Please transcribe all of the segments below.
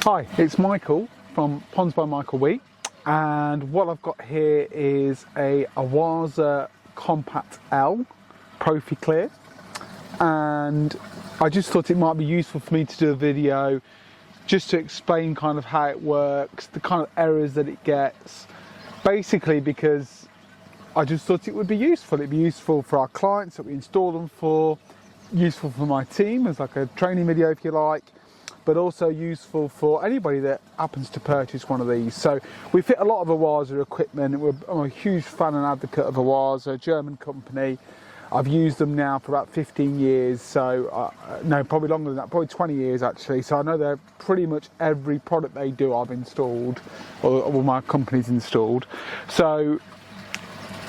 Hi, it's Michael from Ponds by Michael Wheat, and what I've got here is a Oase Compact L ProfiClear, and I just thought it might be useful for me to do a video just to explain kind of how it works, the kind of errors that it gets, basically because I just thought it would be useful. It'd be useful for our clients that we install them for, useful for my team as like a training video if you like, but also useful for anybody that happens to purchase one of these. So we fit a lot of Oase equipment. I'm a huge fan and advocate of Oase, a German company. I've used them now for about 15 years, so no, probably longer than that, probably 20 years actually. So I know they're pretty much every product they do I've installed, or my company's installed. So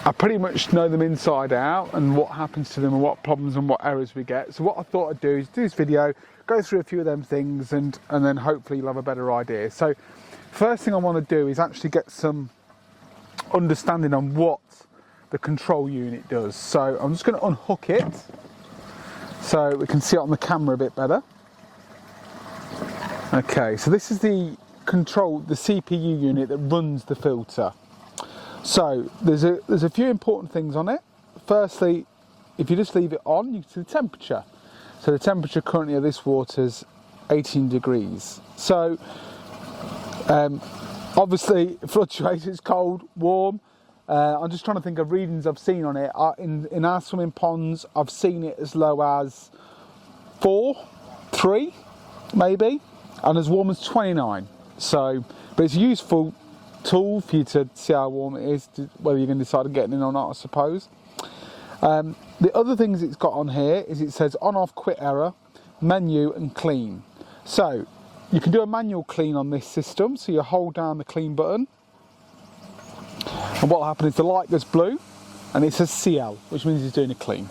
I pretty much know them inside out and what happens to them and what problems and what errors we get. So what I thought I'd do is do this video, go through a few of them things, and then hopefully you'll have a better idea. So first thing I want to do is actually get some understanding on what the control unit does. So I'm just going to unhook it so we can see it on the camera a bit better. Okay, so this is the CPU unit that runs the filter. So there's a few important things on it. Firstly, if you just leave it on, you can see the temperature. So the temperature currently of this water is 18 degrees. So obviously it fluctuates, it's cold, warm. I'm just trying to think of readings I've seen on it. In our swimming ponds, I've seen it as low as 4, 3 maybe, and as warm as 29. So, but it's a useful tool for you to see how warm it is, whether you can decide on getting in or not, I suppose. The other things it's got on here is it says on, off, quit error, menu and clean. So you can do a manual clean on this system, so you hold down the clean button, and what will happen is the light goes blue and it says CL, which means it's doing a clean.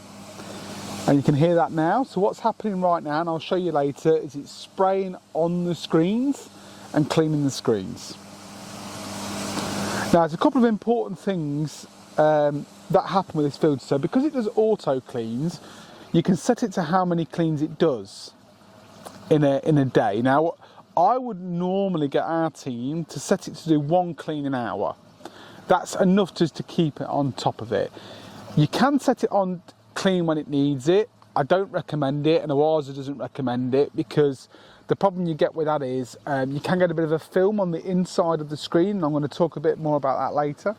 And you can hear that now. So what's happening right now, and I'll show you later, is it's spraying on the screens and cleaning the screens. Now there's a couple of important things that happen with this filter. So because it does auto cleans, you can set it to how many cleans it does in a day. Now I would normally get our team to set it to do 1 clean an hour. That's enough just to keep it on top of it. You can set it on clean when it needs it. I don't recommend it, and Oase doesn't recommend it, because the problem you get with that is you can get a bit of a film on the inside of the screen, and I'm going to talk a bit more about that later.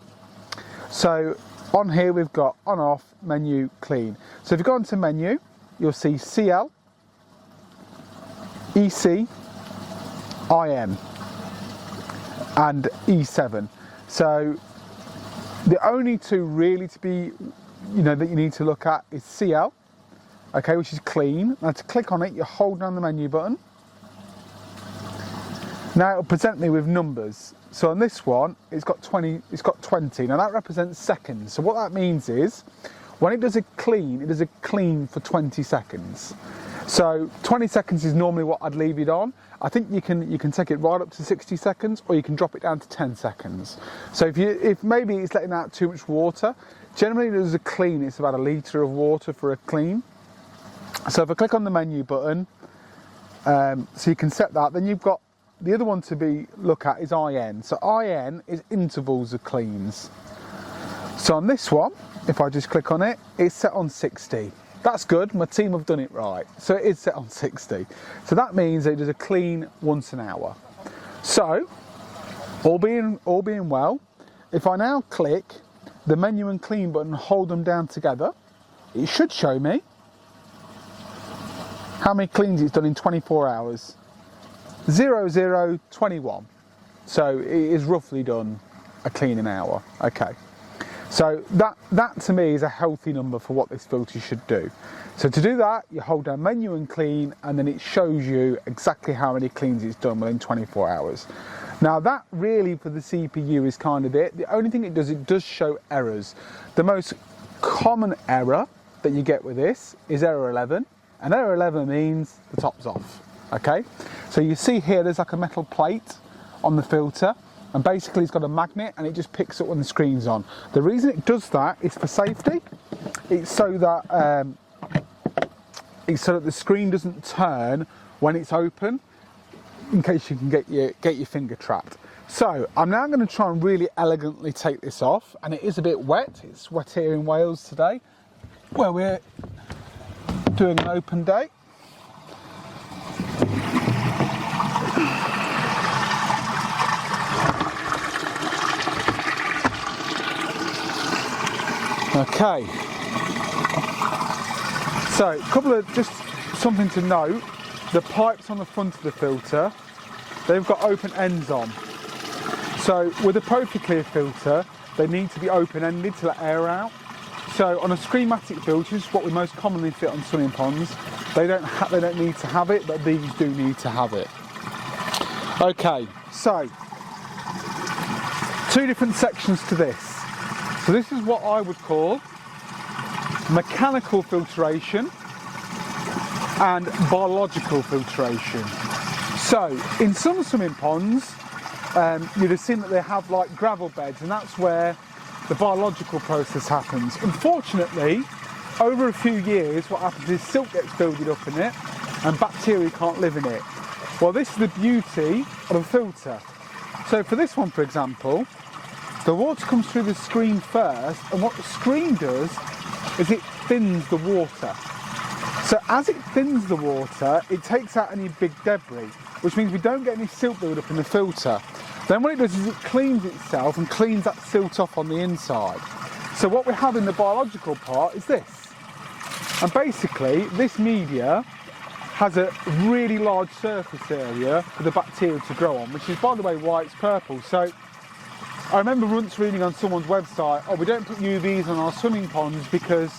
So on here we've got on, off, menu, clean. So if you go into menu, you'll see CL, EC, IM and E7. So the only two really to be, that you need to look at is CL, okay, which is clean. Now to click on it, you hold down the menu button. Now it'll present me with numbers. So on this one, it's got 20. Now that represents seconds. So what that means is, when it does a clean for 20 seconds. So 20 seconds is normally what I'd leave it on. I think you can take it right up to 60 seconds, or you can drop it down to 10 seconds. So if maybe it's letting out too much water, generally there's a clean, it's about 1 litre of water for a clean. So if I click on the menu button, so you can set that, then you've got the other one to look at is IN. So IN is intervals of cleans. So on this one, if I just click on it, it's set on 60. That's good, my team have done it right. So it is set on 60. So that means that it does a clean once an hour. So, all being well, if I now click the menu and clean button and hold them down together, it should show me how many cleans it's done in 24 hours. 0021. So it is roughly done a clean an hour. Okay. So that to me is a healthy number for what this filter should do. So to do that, you hold down menu and clean, and then it shows you exactly how many cleans it's done within 24 hours. Now that really for the CPU is kind of it. The only thing it does show errors. The most common error that you get with this is error 11, and error 11 means the top's off. Okay, so you see here there's like a metal plate on the filter, and basically it's got a magnet and it just picks up when the screen's on. The reason it does that is for safety. It's so that the screen doesn't turn when it's open. in case you can get your finger trapped. So I'm now going to try and really elegantly take this off, and it is a bit wet. It's wet here in Wales today, where we're doing an open day. Okay, so a couple of, just something to note, the pipes on the front of the filter, they've got open ends on. So with a ProfiClear filter, they need to be open-ended to let air out. So on a Screenmatic filter, which is what we most commonly fit on swimming ponds, they don't need to have it, but these do need to have it. Okay, so two different sections to this. So this is what I would call mechanical filtration and biological filtration. So in some swimming ponds, you'd have seen that they have like gravel beds, and that's where the biological process happens. Unfortunately, over a few years, what happens is silt gets builded up in it and bacteria can't live in it. Well, this is the beauty of a filter. So for this one, for example, the water comes through the screen first, and what the screen does is it thins the water. So as it thins the water, it takes out any big debris, which means we don't get any silt build-up in the filter. Then what it does is it cleans itself and cleans that silt off on the inside. So what we have in the biological part is this. And basically, this media has a really large surface area for the bacteria to grow on, which is, by the way, why it's purple. So I remember once reading on someone's website, oh, we don't put UVs on our swimming ponds because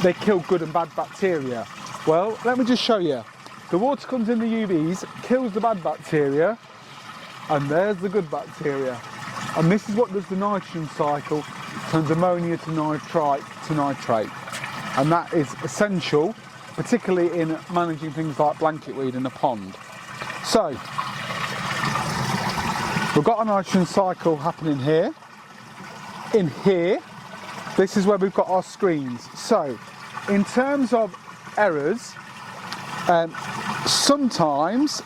they kill good and bad bacteria. Well, let me just show you. The water comes in the UVs, kills the bad bacteria, and there's the good bacteria. And this is what does the nitrogen cycle, turns ammonia to nitrite to nitrate. And that is essential, particularly in managing things like blanket weed in a pond. So, we've got a nitrogen cycle happening here. In here, this is where we've got our screens. So, in terms of errors, sometimes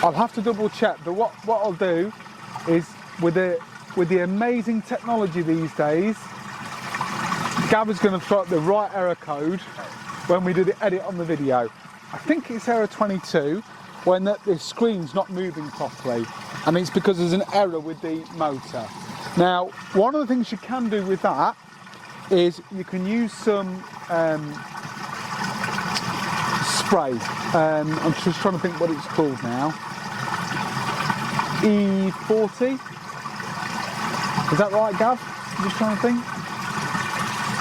I'll have to double check, but what I'll do is with the amazing technology these days, Gav is going to throw up the right error code when we do the edit on the video. I think it's error 22 when the screen's not moving properly, and it's because there's an error with the motor. Now, one of the things you can do with that is you can use some spray. I'm just trying to think what it's called now. E40? Is that right, Gav? I'm just trying to think.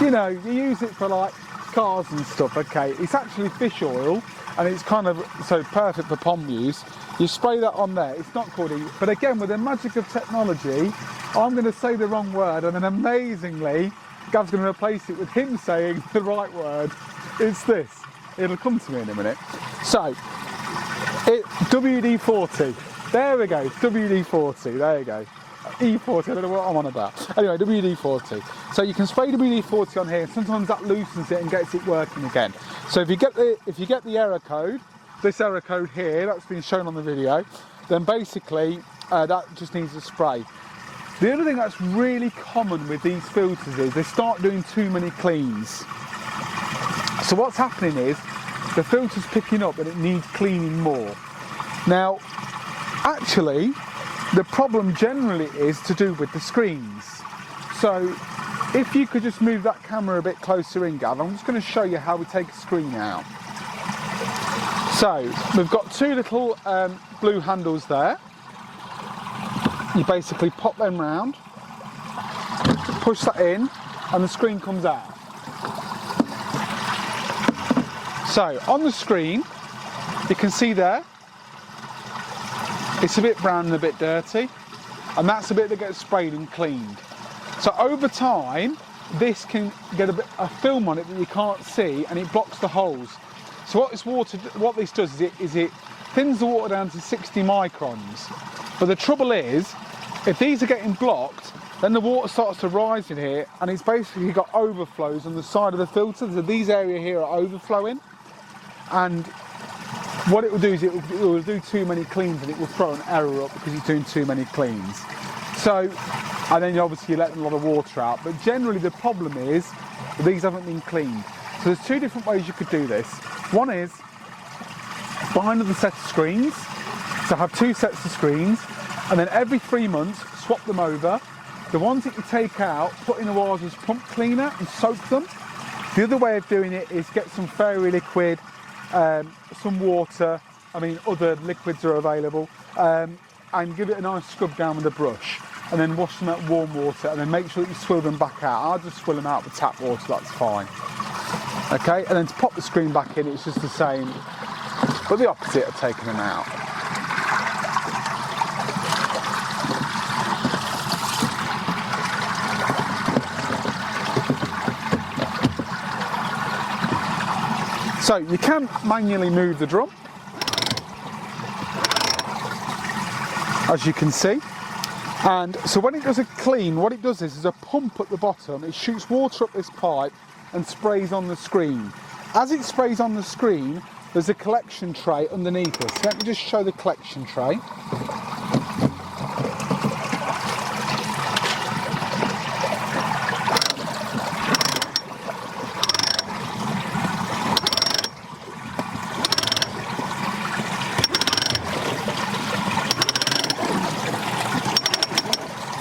You know, you use it for like cars and stuff, okay. It's actually fish oil, and it's kind of so perfect for pond use. You spray that on there. It's not called E, but again, with the magic of technology, I'm going to say the wrong word, and then amazingly, Gav's going to replace it with him saying the right word. It's this. It'll come to me in a minute. So, WD-40. There we go, WD-40, there you go. E40, I don't know what I'm on about. Anyway, WD-40. So you can spray WD-40 on here, and sometimes that loosens it and gets it working again. So if you get the error code, this error code here, that's been shown on the video, then basically that just needs a spray. The other thing that's really common with these filters is they start doing too many cleans. So what's happening is the filter's picking up and it needs cleaning more. Now, actually, the problem generally is to do with the screens. So if you could just move that camera a bit closer in, Gav, I'm just going to show you how we take a screen out. So we've got two little blue handles there. You basically pop them round, push that in, and the screen comes out. So on the screen, you can see there, it's a bit brown and a bit dirty, and that's the bit that gets sprayed and cleaned. So over time, this can get a film on it that you can't see, and it blocks the holes. So what this does is it thins the water down to 60 microns. But the trouble is, if these are getting blocked, then the water starts to rise in here, and it's basically got overflows on the side of the filter. So these areas here are overflowing, and what it will do is it will do too many cleans and it will throw an error up because it's doing too many cleans. So, and then obviously you're letting a lot of water out, but generally the problem is these haven't been cleaned. So there's two different ways you could do this. One is buy another set of screens, so have two sets of screens, and then every 3 months swap them over. The ones that you take out, put in a Oase's pump cleaner and soak them. The other way of doing it is get some fairy liquid, some water, other liquids are available, and give it a nice scrub down with a brush, and then wash them out warm water, and then make sure that you swill them back out. I'll just swill them out with tap water, that's fine. Okay, and then to pop the screen back in, it's just the same, but the opposite of taking them out. So you can manually move the drum, as you can see. And so when it does a clean, what it does is there's a pump at the bottom. It shoots water up this pipe and sprays on the screen. As it sprays on the screen, there's a collection tray underneath us. Let me just show the collection tray.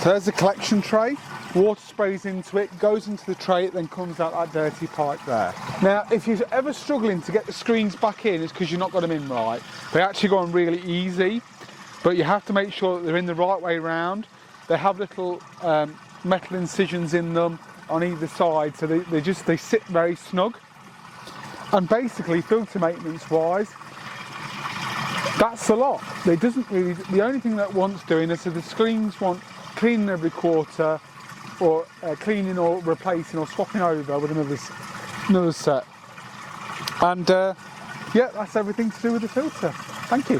So there's the collection tray, water sprays into it, goes into the tray, it then comes out that dirty pipe there. Now, if you're ever struggling to get the screens back in, it's because you've not got them in right. They actually go on really easy, but you have to make sure that they're in the right way round. They have little metal incisions in them on either side, so they sit very snug. And basically, filter maintenance wise, that's a lot. The only thing that wants doing is, so the screens want cleaning every quarter, or cleaning or replacing or swapping over with another set. And yeah, that's everything to do with the filter. Thank you.